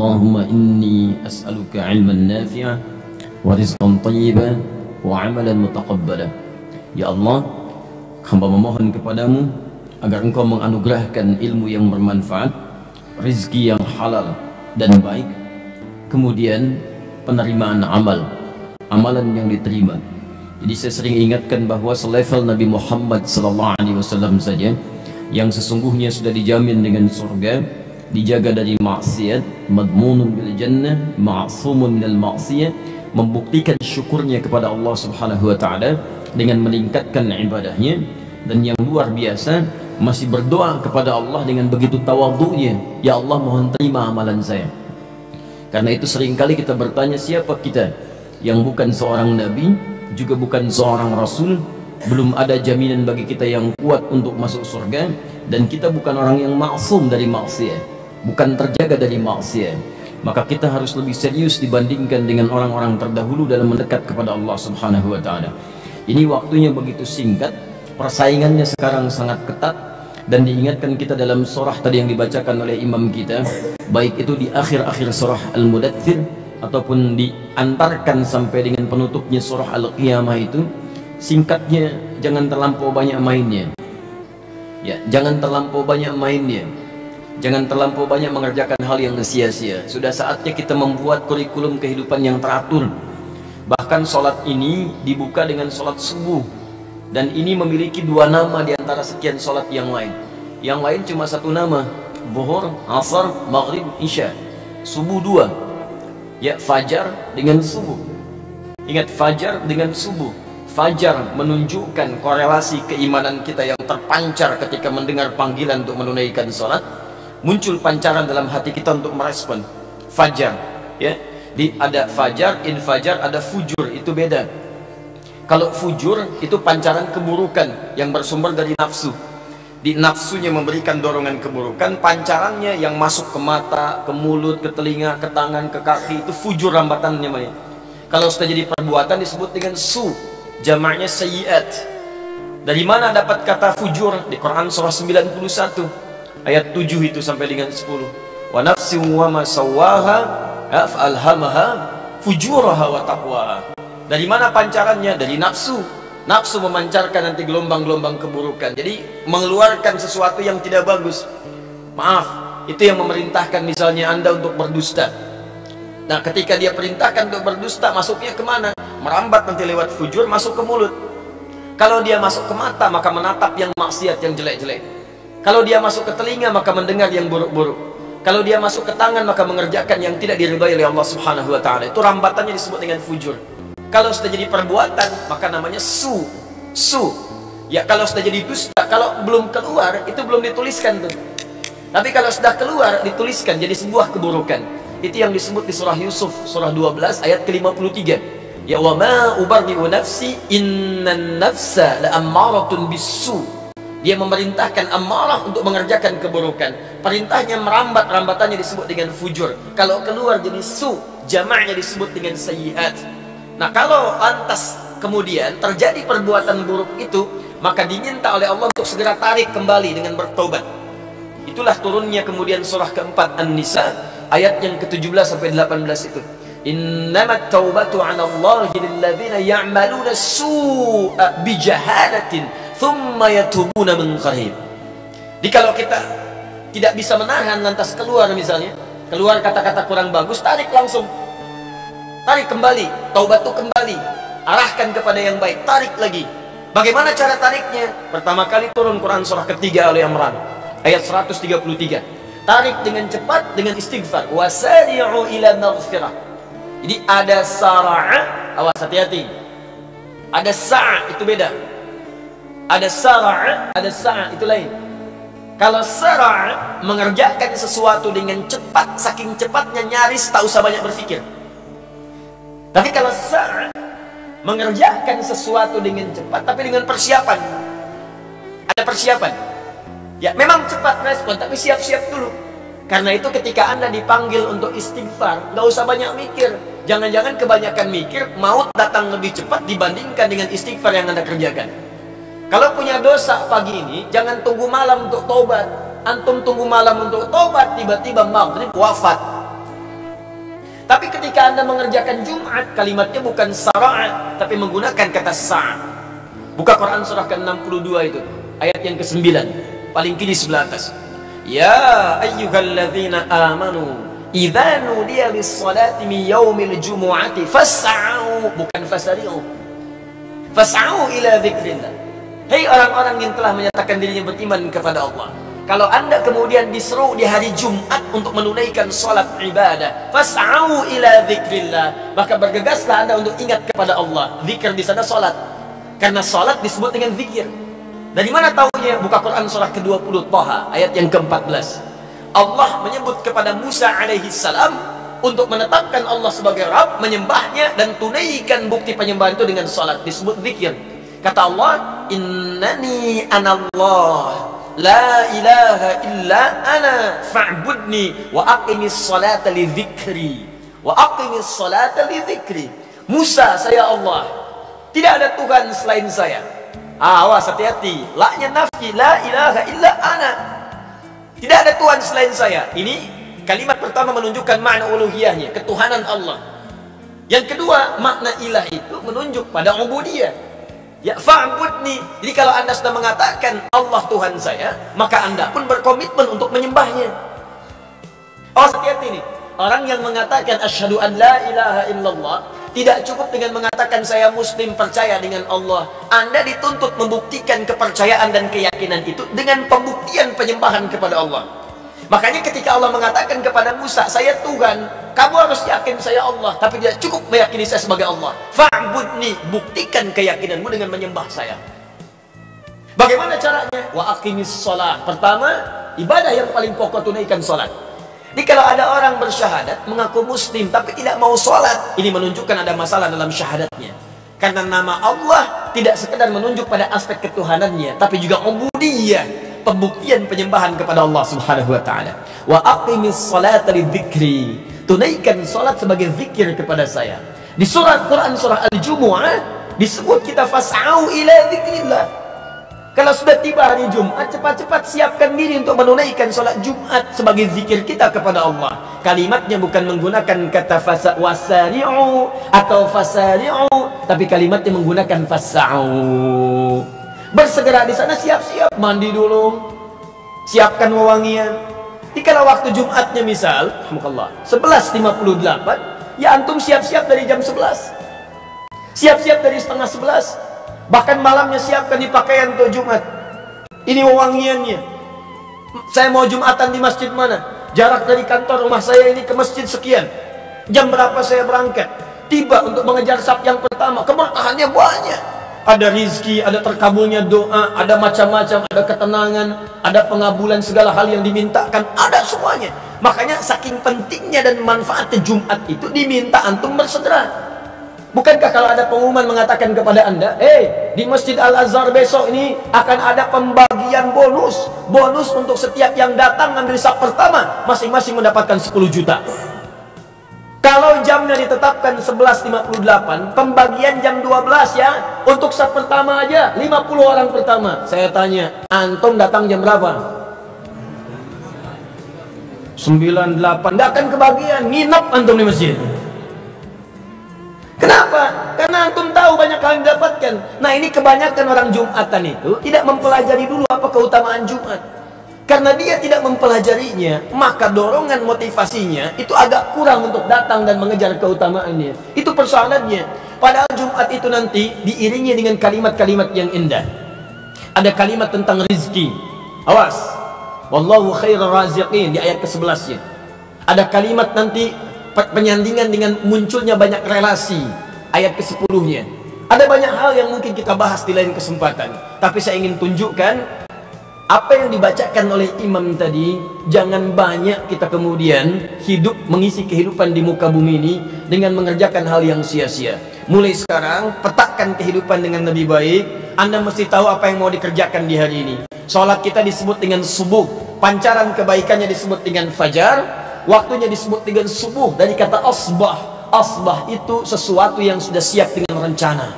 Allahumma inni as'aluka ilman nafi'a wa rizqan thayyiban wa amalan mutaqabbala. Ya Allah, hamba memohon kepadamu agar engkau menganugerahkan ilmu yang bermanfaat, rizki yang halal dan baik, kemudian penerimaan amalan yang diterima. Jadi saya sering ingatkan bahwa selevel Nabi Muhammad SAW saja yang sesungguhnya sudah dijamin dengan surga, dijaga dari maksiat, madmunun bil jannah, ma'sumun minal maksiyah, membuktikan syukurnya kepada Allah Subhanahu wa taala dengan meningkatkan ibadahnya, dan yang luar biasa masih berdoa kepada Allah dengan begitu tawadhu'nya, ya Allah mohon terima amalan saya. Karena itu seringkali kita bertanya, siapa kita yang bukan seorang nabi, juga bukan seorang rasul, belum ada jaminan bagi kita yang kuat untuk masuk surga, dan kita bukan orang yang maksum dari maksiat, bukan terjaga dari maksiat. Maka kita harus lebih serius dibandingkan dengan orang-orang terdahulu dalam mendekat kepada Allah Subhanahu wa taala. Ini waktunya begitu singkat, persaingannya sekarang sangat ketat, dan diingatkan kita dalam surah tadi yang dibacakan oleh imam kita, baik itu di akhir-akhir surah Al-Mudaththir ataupun diantarkan sampai dengan penutupnya surah Al-Qiyamah itu, singkatnya jangan terlampau banyak mainnya. Ya, jangan terlampau banyak mainnya. Jangan terlampau banyak mengerjakan hal yang sia-sia. Sudah saatnya kita membuat kurikulum kehidupan yang teratur. Bahkan sholat ini dibuka dengan sholat subuh, dan ini memiliki dua nama di antara sekian sholat yang lain. Yang lain cuma satu nama, Zuhur, Asar, Maghrib, Isya. Subuh dua. Ya, fajar dengan subuh. Ingat, fajar dengan subuh. Fajar menunjukkan korelasi keimanan kita yang terpancar ketika mendengar panggilan untuk menunaikan sholat. Muncul pancaran dalam hati kita untuk merespon fajar. Ya, ada fajar, infajar, ada fujur, itu beda. Kalau fujur itu pancaran keburukan yang bersumber dari nafsu. Di nafsunya memberikan dorongan keburukan, pancarannya yang masuk ke mata, ke mulut, ke telinga, ke tangan, ke kaki, itu fujur rambatannya namanya. Kalau sudah jadi perbuatan disebut dengan su, jamaknya sayyiat. Dari mana dapat kata fujur? Di Quran surah 91 ayat 7 itu sampai dengan 10. Wa nafsin wa ma sawwaha fa'alhamaha fujuraha wa taqwaha. Dari mana pancarannya? Dari nafsu. Nafsu memancarkan nanti gelombang-gelombang keburukan, jadi mengeluarkan sesuatu yang tidak bagus. Maaf, itu yang memerintahkan misalnya Anda untuk berdusta. Nah, ketika dia perintahkan untuk berdusta, masuknya kemana? Merambat nanti lewat fujur, masuk ke mulut. Kalau dia masuk ke mata, maka menatap yang maksiat, yang jelek-jelek. Kalau dia masuk ke telinga, maka mendengar yang buruk-buruk. Kalau dia masuk ke tangan, maka mengerjakan yang tidak diridhai oleh Allah Subhanahu wa taala. Itu rambatannya disebut dengan fujur. Kalau sudah jadi perbuatan, maka namanya su. Ya, kalau sudah jadi dusta, kalau belum keluar, itu belum dituliskan tuh. Tapi kalau sudah keluar, dituliskan jadi sebuah keburukan. Itu yang disebut di surah Yusuf, surah 12 ayat ke-53. Ya, wa ma ubarri'u nafsi innan nafsa la'ammaratun bisu. Dia memerintahkan ammarah untuk mengerjakan keburukan. Perintahnya merambat, rambatannya disebut dengan fujur. Kalau keluar jadi su, jamaknya disebut dengan sayyiat. Nah, kalau lantas kemudian terjadi perbuatan buruk itu, maka diminta oleh Allah untuk segera tarik kembali dengan bertobat. Itulah turunnya kemudian surah keempat An-Nisa ayat yang ke-17 sampai 18 itu. Innamat taubatu 'ala Allahi lilladzina ya'maluna su'a bijahalatin thumma yatubuna min qarib. Jadi kalau kita tidak bisa menahan lantas keluar, misalnya keluar kata-kata kurang bagus, tarik langsung. Tarik kembali, taubat itu kembali, arahkan kepada yang baik, tarik lagi. Bagaimana cara tariknya? Pertama kali turun Quran surah ketiga Ali Imran ayat 133. Tarik dengan cepat dengan istighfar. Wasari'u ila maghfirah. Jadi ada sara'a, awas hati-hati. Ada sa'a, itu beda. Ada sara'a, ada sa'a, itu lain. Kalau sara'a mengerjakan sesuatu dengan cepat, saking cepatnya nyaris tak usah banyak berpikir. Tapi kalau sa'a mengerjakan sesuatu dengan cepat, tapi dengan persiapan. Ada persiapan. Ya, memang cepat respon, tapi siap-siap dulu. Karena itu ketika Anda dipanggil untuk istighfar, nggak usah banyak mikir. Jangan-jangan kebanyakan mikir, maut datang lebih cepat dibandingkan dengan istighfar yang Anda kerjakan. Kalau punya dosa pagi ini, jangan tunggu malam untuk tobat. Antum tunggu malam untuk tobat, tiba-tiba maghrib wafat. Tapi ketika Anda mengerjakan Jumat, kalimatnya bukan sara'a, tapi menggunakan kata sa'. Buka Quran surah ke-62 itu, ayat yang ke-9, paling kiri sebelah atas. Ya ayyuhalladzina amanu idza nudiya lis-salati min yaumil jumu'ati fas'au, bukan fasari'u. Fas'au ila dzikrillah. Hei orang-orang yang telah menyatakan dirinya beriman kepada Allah, kalau Anda kemudian diseru di hari Jumat untuk menunaikan salat ibadah, fas'au ila dzikrillah, maka bergegaslah Anda untuk ingat kepada Allah. Zikir di sana salat, karena salat disebut dengan zikir. Dari mana tahunya? Buka Quran surah ke-20 Thaha ayat yang ke-14. Allah menyebut kepada Musa alaihi salam untuk menetapkan Allah sebagai Rabb, menyembahnya dan tunaikan bukti penyembahan itu dengan salat, disebut zikir. Kata Allah, innani anallah la ilaha illa ana fa'budni wa aqimis salata li dzikri wa aqimis salata li dzikri. Musa, saya Allah, tidak ada Tuhan selain saya. Awas, hati-hati, la-nya nafi, la ilaha illa ana, tidak ada Tuhan selain saya. Ini kalimat pertama menunjukkan makna uluhiyahnya, ketuhanan Allah. Yang kedua, makna ilah itu menunjuk pada ubudiyah. Ya fa'budni. Jadi kalau Anda sudah mengatakan Allah Tuhan saya, maka Anda pun berkomitmen untuk menyembahnya. Oh, hati-hati nih. Orang yang mengatakan asyhadu an la ilaha illallah tidak cukup dengan mengatakan saya muslim, percaya dengan Allah. Anda dituntut membuktikan kepercayaan dan keyakinan itu dengan pembuktian penyembahan kepada Allah. Makanya ketika Allah mengatakan kepada Musa, saya Tuhan, kamu harus yakin saya Allah, tapi tidak cukup meyakini saya sebagai Allah. Fa'budni, buktikan keyakinanmu dengan menyembah saya. Bagaimana caranya? Wa aqimis shalah. Pertama, ibadah yang paling pokok, tunaikan salat. Jadi kalau ada orang bersyahadat, mengaku muslim, tapi tidak mau salat, ini menunjukkan ada masalah dalam syahadatnya. Karena nama Allah tidak sekedar menunjuk pada aspek ketuhanannya, tapi juga ubudiyah, pembuktian penyembahan kepada Allah Subhanahu wa taala. Wa aqimis salata lidzikri, tunaikan salat sebagai zikir kepada saya. Di surah Quran surah Al-Jumu'ah disebut kita fas'au ila dzikrillah. Kalau sudah tiba hari Jumat, cepat-cepat siapkan diri untuk menunaikan salat Jumat sebagai zikir kita kepada Allah. Kalimatnya bukan menggunakan kata wasari'u atau fasari'u, tapi kalimatnya menggunakan fas'au. Bersegera di sana, siap-siap, mandi dulu, siapkan wewangian. Jadi kalau waktu Jumatnya misal 11.58, ya antum siap-siap dari jam 11, siap-siap dari setengah 11, bahkan malamnya siapkan di pakaian untuk Jumat. Ini wewangiannya. Saya mau Jumatan di masjid mana? Jarak dari kantor rumah saya ini ke masjid sekian. Jam berapa saya berangkat? Tiba untuk mengejar saf yang pertama. Keberkahannya banyak. Ada rizki, ada terkabulnya doa, ada macam-macam, ada ketenangan, ada pengabulan segala hal yang dimintakan, ada semuanya. Makanya saking pentingnya dan manfaatnya Jumat itu diminta antum bersegera. Bukankah kalau ada pengumuman mengatakan kepada Anda, di Masjid Al-Azhar besok ini akan ada pembagian bonus untuk setiap yang datang ngambil saf pertama, masing-masing mendapatkan 10 juta. Kalau jamnya ditetapkan 11.58, pembagian jam 12 ya, untuk saf pertama aja 50 orang pertama. Saya tanya, antum datang jam berapa? 98. Nggak akan kebagian, nginep antum di masjid. Kenapa? Karena antum tahu banyak hal yang didapatkan. Nah, ini kebanyakan orang Jumatan itu tidak mempelajari dulu apa keutamaan Jumat. Karena dia tidak mempelajarinya, maka dorongan motivasinya itu agak kurang untuk datang dan mengejar keutamaannya. Itu persoalannya. Padahal Jumat itu nanti diiringi dengan kalimat-kalimat yang indah. Ada kalimat tentang rizki. Awas. Wallahu khairur raziqin di ayat ke-11-nya. Ada kalimat nanti penyandingan dengan munculnya banyak relasi. Ayat ke-10-nya. Ada banyak hal yang mungkin kita bahas di lain kesempatan. Tapi saya ingin tunjukkan apa yang dibacakan oleh imam tadi. Jangan banyak kita kemudian hidup mengisi kehidupan di muka bumi ini dengan mengerjakan hal yang sia-sia. Mulai sekarang petakan kehidupan dengan lebih baik. Anda mesti tahu apa yang mau dikerjakan di hari ini. Sholat kita disebut dengan subuh, pancaran kebaikannya disebut dengan fajar, waktunya disebut dengan subuh dari kata asbah. Asbah itu sesuatu yang sudah siap dengan rencana.